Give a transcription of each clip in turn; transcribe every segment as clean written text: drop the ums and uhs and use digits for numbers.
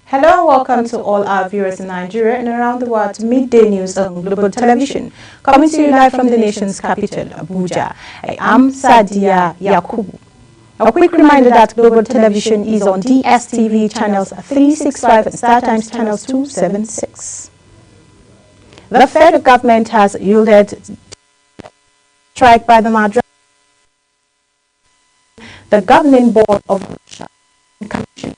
Hello and welcome to all our viewers in Nigeria and around the world to Midday News on Global Television, coming to you live from the nation's capital, Abuja. I am Sadia Yakubu. A quick reminder that Global Television is on DSTV channels 365 and StarTimes channels 276. The federal government has yielded strike by the Madras, the governing board of the Commission,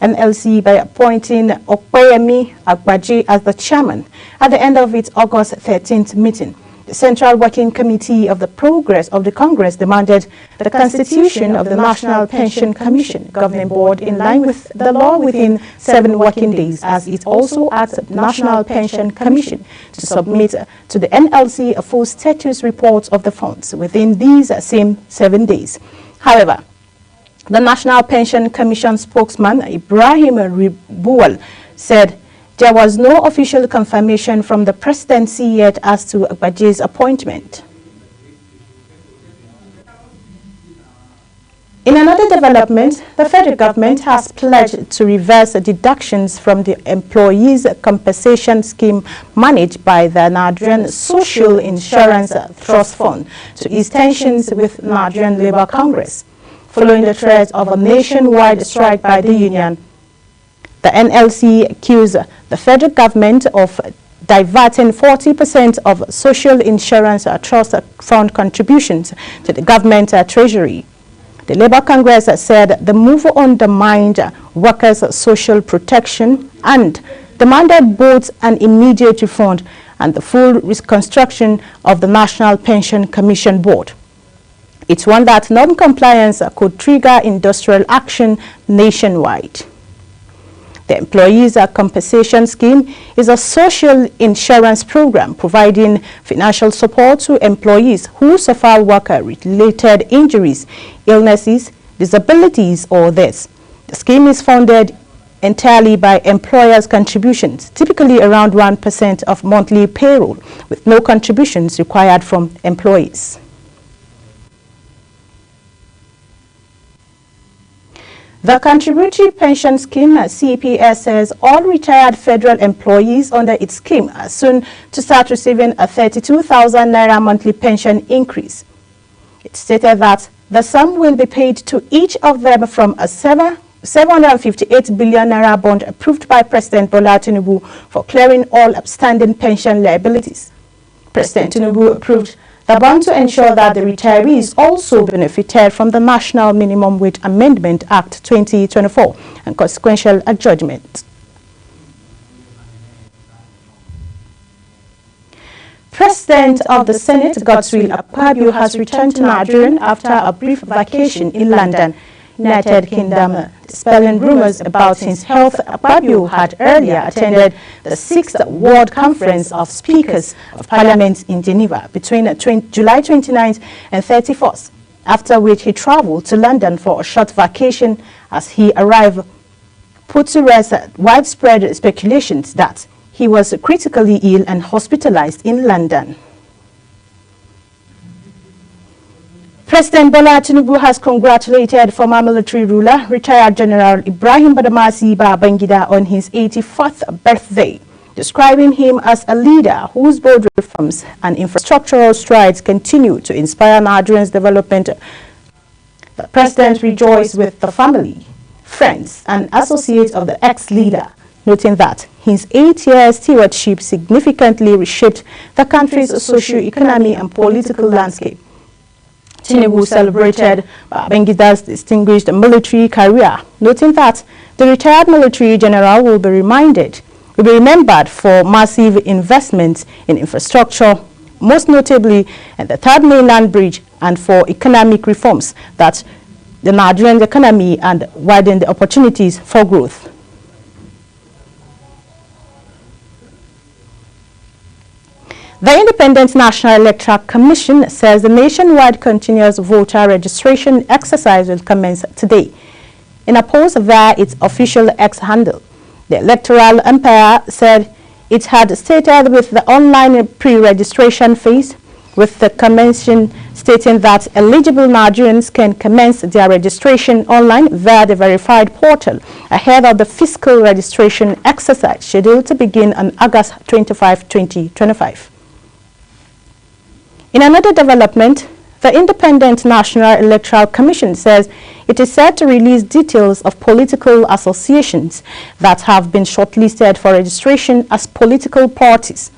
NLC, by appointing Okweyemi Agbaje as the chairman at the end of its August 13th meeting. The Central Working Committee of the Progress of the Congress demanded the constitution of the National Pension Commission governing board in line with the law within 7 working days, as it also asked the National Pension Commission to submit to the NLC a full status report of the funds within these same 7 days. However, the National Pension Commission spokesman Ibrahim Ribuwal said there was no official confirmation from the presidency yet as to Agbaje's appointment. In another development, the federal government has pledged to reverse deductions from the employees' compensation scheme managed by the Nigerian Social Insurance Trust Fund to ease tensions with Nigerian Labour Congress. Following the threat of a nationwide strike by the union, the NLC accused the federal government of diverting 40% of social insurance trust fund contributions to the government treasury. The Labour Congress said the move undermined workers' social protection and demanded both an immediate refund and the full reconstruction of the National Pension Commission Board. It's one that non-compliance could trigger industrial action nationwide. The Employees Compensation Scheme is a social insurance program providing financial support to employees who suffer worker-related injuries, illnesses, disabilities, or deaths. The scheme is funded entirely by employers' contributions, typically around 1% of monthly payroll, with no contributions required from employees. The Contributory Pension Scheme, CPS, says all retired federal employees under its scheme are soon to start receiving a 32,000 naira monthly pension increase. It stated that the sum will be paid to each of them from a 758 billion naira bond approved by President Bola Tinubu for clearing all outstanding pension liabilities. President Tinubu approved the bond to ensure that the retirees also benefited from the National Minimum Wage Amendment Act 2024 and consequential adjustment. President of the Senate, Godswill Akpabio, has returned to Nigeria after a brief vacation in London, United Kingdom. Dispelling rumors about his health, Akpabio had earlier attended the 6th World Conference of Speakers of Parliament in Geneva between July 29th and 31st, after which he traveled to London for a short vacation. As he arrived, put to rest widespread speculations that he was critically ill and hospitalized in London. President Bola Tinubu has congratulated former military ruler, retired General Ibrahim Badamasi Babangida, on his 84th birthday, describing him as a leader whose bold reforms and infrastructural strides continue to inspire Nigerians' development. The president rejoiced with the family, friends, and associates of the ex-leader, noting that his 8-year stewardship significantly reshaped the country's socio-economic and political landscape. Tinubu celebrated Babangida's distinguished military career, noting that the retired military general will be remembered for massive investments in infrastructure, most notably at the Third Mainland Bridge, and for economic reforms that the Nigerian economy and widen the opportunities for growth. The Independent National Electoral Commission says the nationwide continuous voter registration exercise will commence today. In a post via its official X handle, the electoral umpire said it had started with the online pre-registration phase with the convention stating that eligible Nigerians can commence their registration online via the verified portal ahead of the fiscal registration exercise scheduled to begin on August 25, 2025. In another development, the Independent National Electoral Commission says it is set to release details of political associations that have been shortlisted for registration as political parties,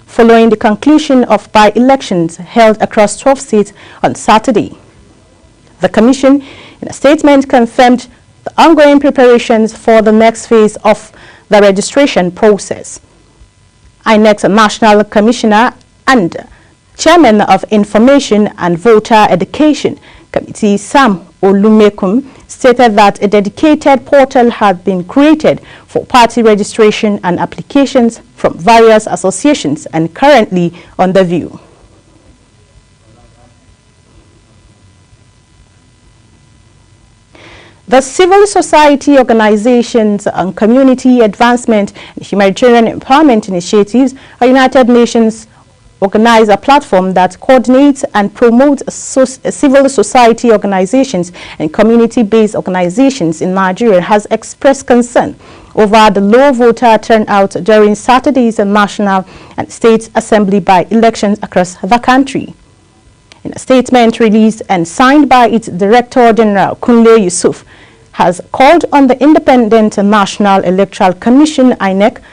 following the conclusion of by-elections held across 12 states on Saturday. The Commission, in a statement, confirmed the ongoing preparations for the next phase of the registration process. INEC's National Commissioner and Chairman of Information and Voter Education Committee, Sam Olumekum, stated that a dedicated portal had been created for party registration and applications from various associations and currently under review. The civil society organizations and community advancement and humanitarian empowerment initiatives are United Nations organize a platform that coordinates and promotes civil society organizations and community-based organizations in Nigeria, has expressed concern over the low voter turnout during Saturday's national and state assembly by-elections across the country. In a statement released and signed by its Director General, Kunle Yusuf, has called on the Independent National Electoral Commission, INEC,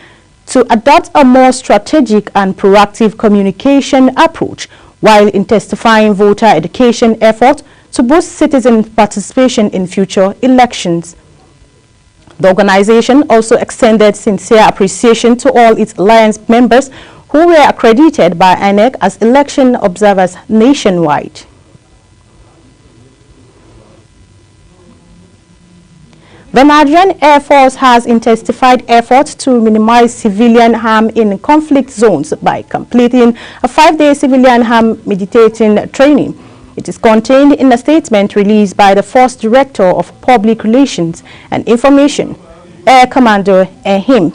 to adopt a more strategic and proactive communication approach while intensifying voter education efforts to boost citizen participation in future elections. The organization also extended sincere appreciation to all its alliance members who were accredited by INEC as election observers nationwide. The Nigerian Air Force has intensified efforts to minimize civilian harm in conflict zones by completing a 5-day civilian harm meditating training. It is contained in a statement released by the Force Director of Public Relations and Information, Air Commodore Ehim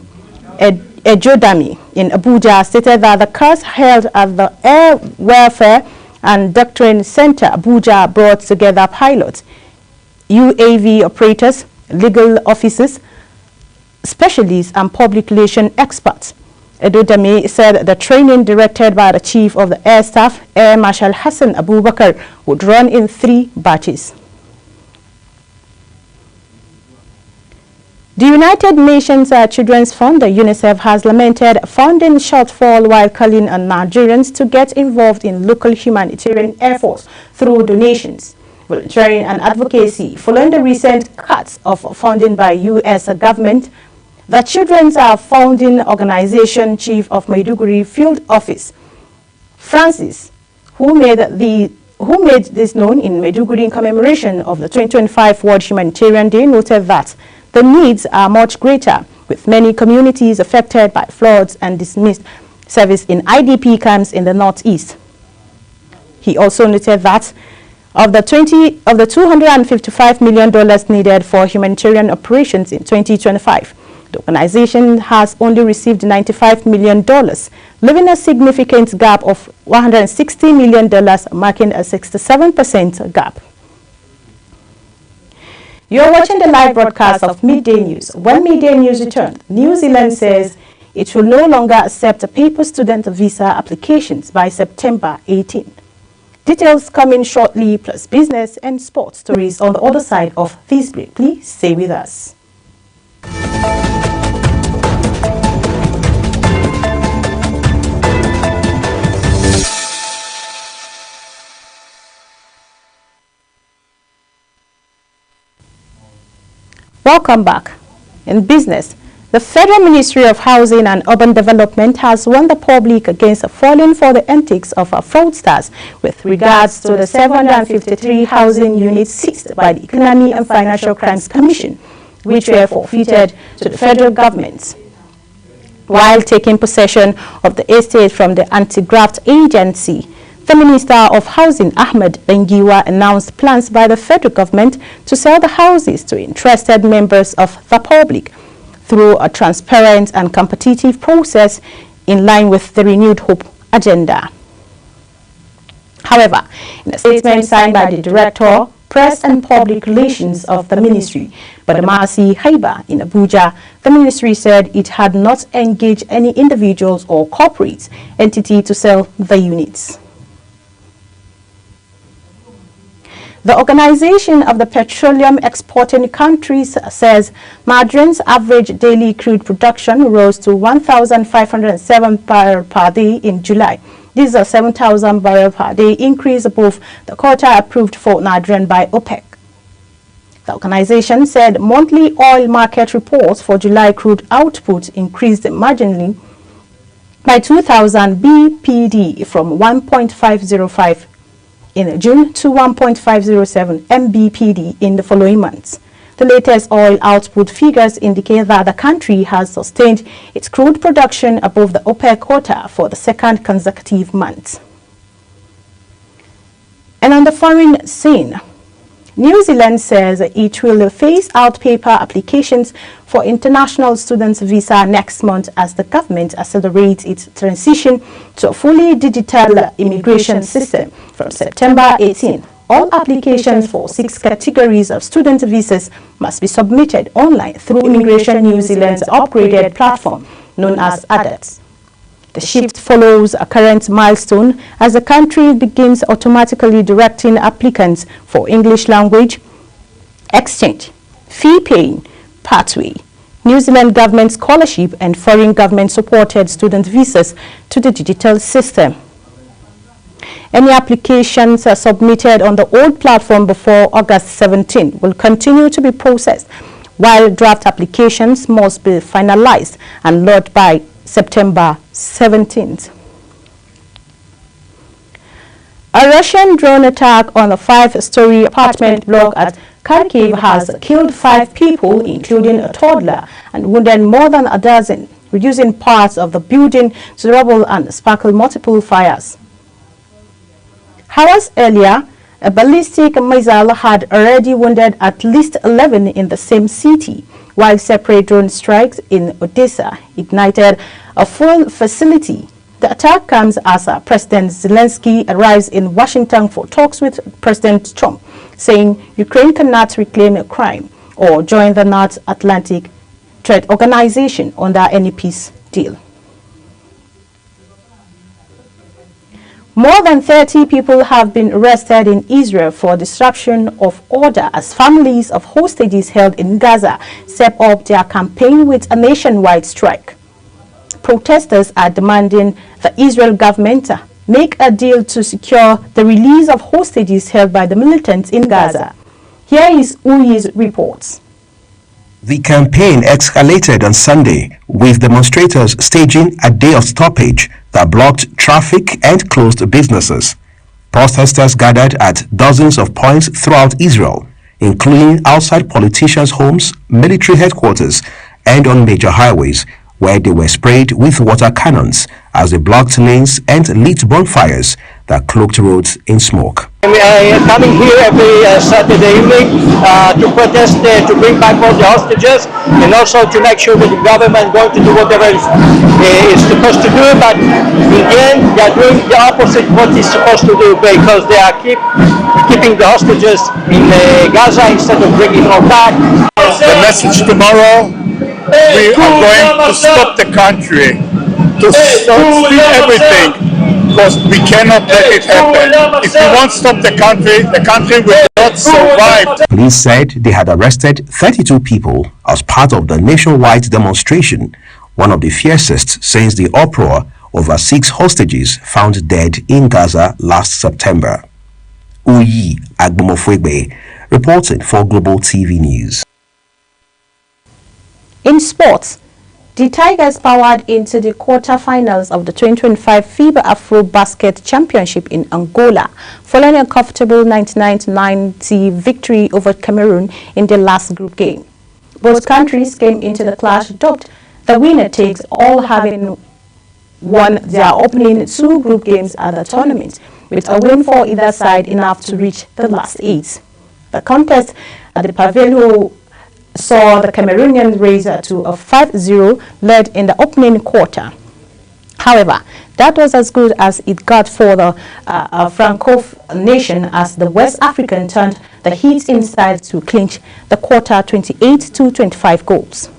Ejodami in Abuja, stated that the course held at the Air Welfare and Doctrine Center, Abuja, brought together pilots, UAV operators, legal officers, specialists, and public relation experts. Edodame said the training, directed by the Chief of the Air Staff, Air Marshal Hassan Abubakar, would run in 3 batches. The United Nations Children's Fund, the UNICEF, has lamented funding shortfall while calling on Nigerians to get involved in local humanitarian efforts through donations, volunteering and advocacy following the recent cuts of funding by U.S. government. The Children's Founding Organization Chief of Maiduguri Field Office, Francis, who made this known in Maiduguri in commemoration of the 2025 World Humanitarian Day, noted that the needs are much greater, with many communities affected by floods and dismissed service in IDP camps in the Northeast. He also noted that of the $255 million needed for humanitarian operations in 2025, the organization has only received $95 million, leaving a significant gap of $160 million, marking a 67% gap. You're watching the live broadcast of Midday News. When Midday News returns, New Zealand says it will no longer accept paper student visa applications by September 18. Details coming shortly, plus business and sports stories on the other side of this break. Please stay with us. Welcome back. In business, the Federal Ministry of Housing and Urban Development has warned the public against falling for the antics of fraudsters with regards to the 753 housing units seized by the Economic and Financial Crimes Commission, which were forfeited to the federal government. While taking possession of the estate from the anti-graft agency, the Minister of Housing, Ahmed Bengiwa, announced plans by the federal government to sell the houses to interested members of the public through a transparent and competitive process in line with the Renewed Hope agenda. However, in a statement signed by the Director, Press and Public Relations of the Ministry, Badamasi Haiba in Abuja, the Ministry said it had not engaged any individuals or corporate entity to sell the units. The Organization of the Petroleum Exporting Countries says Nigeria's average daily crude production rose to 1,507 barrels per day in July. This is a 7,000 barrels per day increase above the quota approved for Nigeria by OPEC. The organization said monthly oil market reports for July crude output increased marginally by 2,000 bpd from 1.505 in June to 1.507 mbpd in the following months. The latest oil output figures indicate that the country has sustained its crude production above the OPEC quota for the second consecutive month. And on the foreign scene, New Zealand says it will phase out paper applications for international students' visa next month as the government accelerates its transition to a fully digital immigration system from September 18. All applications for 6 categories of student visas must be submitted online through Immigration New Zealand's upgraded platform known as ADATS. The shift follows a current milestone as the country begins automatically directing applicants for English language, exchange, fee-paying, pathway, New Zealand government scholarship and foreign government-supported student visas to the digital system. Any applications submitted on the old platform before August 17 will continue to be processed, while draft applications must be finalized and lodged by September 17th. A Russian drone attack on a 5-story apartment block at Kharkiv has killed 5 people, including a toddler, and wounded more than a dozen, reducing parts of the building to rubble and sparkled multiple fires. Hours earlier, a ballistic missile had already wounded at least 11 in the same city, while separate drone strikes in Odessa ignited a full facility. The attack comes as President Zelensky arrives in Washington for talks with President Trump, saying Ukraine cannot reclaim Crimea or join the North Atlantic Treaty Organization under any peace deal. More than 30 people have been arrested in Israel for disruption of order as families of hostages held in Gaza step up their campaign with a nationwide strike. Protesters are demanding the Israel government make a deal to secure the release of hostages held by the militants in Gaza. Here is Uyi's reports. The campaign escalated on Sunday, with demonstrators staging a day of stoppage that blocked traffic and closed businesses. Protesters gathered at dozens of points throughout Israel, including outside politicians' homes, military headquarters, and on major highways, where they were sprayed with water cannons as they blocked lanes and lit bonfires that cloaked roads in smoke. We are coming here every Saturday evening to protest, to bring back all the hostages, and also to make sure that the government is going to do whatever it's supposed to do, but in the end they are doing the opposite of what it's supposed to do, because they are keeping the hostages in Gaza instead of bringing them back. The message tomorrow, we are going to stop the country, to stop everything, because we cannot let it happen. If we won't stop the country will not survive. Police said they had arrested 32 people as part of the nationwide demonstration, one of the fiercest since the uproar over 6 hostages found dead in Gaza last September. Uyi Agbomofwegbe, reporting for Global TV News. In sports, the Tigers powered into the quarter-finals of the 2025 FIBA Afro Basket Championship in Angola, following a comfortable 99-90 victory over Cameroon in their last group game. Both countries came into the clash dubbed the winner takes all, having won their opening 2 group games at the tournament, with a win for either side enough to reach the last 8. The contest at the Pavilion saw the Cameroonians raise to a 5-0 lead in the opening quarter. However, that was as good as it got for the Francophone nation as the West African turned the heat inside to clinch the quarter 28-25 goals.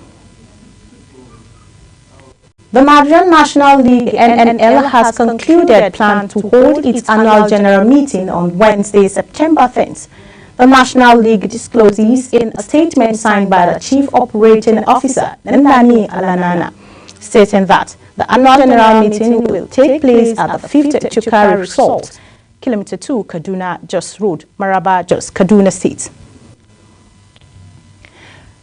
The Nigerian National League (NNL) has concluded plan to hold its annual general meeting on Wednesday, September 10th. The National League discloses in a statement signed by the Chief Operating Officer, Ndani Alanana, stating that the annual general meeting will take place at the 5th Chukari Resort, Kilometer 2, Kaduna Jos Road, Maraba, Jos, Kaduna State.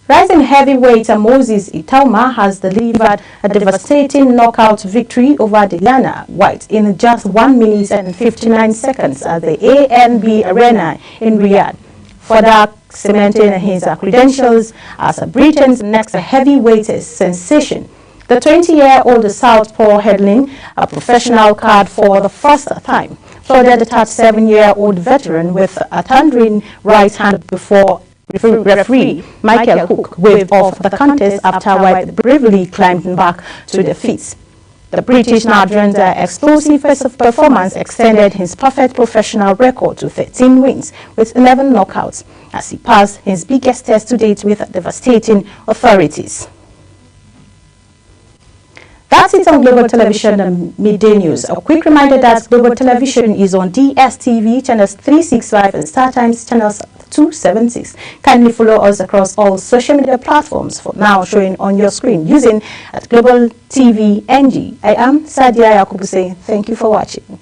Rising heavyweight Moses Itauma has delivered a devastating knockout victory over Dilliana White in just 1 minute and 59 seconds at the ANB Arena in Riyadh, further cementing his credentials as Britain's next heavyweight sensation. The 20-year-old southpaw headlining a professional card for the first time, flooded the 37-year-old veteran with a thundering right hand before referee Michael Hook waved off the contest after White bravely climbed back to the feet. The British Nigerian's explosive performance extended his perfect professional record to 13 wins with 11 knockouts as he passed his biggest test to date with devastating authorities. That's it on Global Television and Midday News. A quick reminder that Global Television is on DSTV channels 365 and StarTimes channels 276. Kindly follow us across all social media platforms for now showing on your screen using at Global TV NG. I am Sadia Yakubu saying thank you for watching.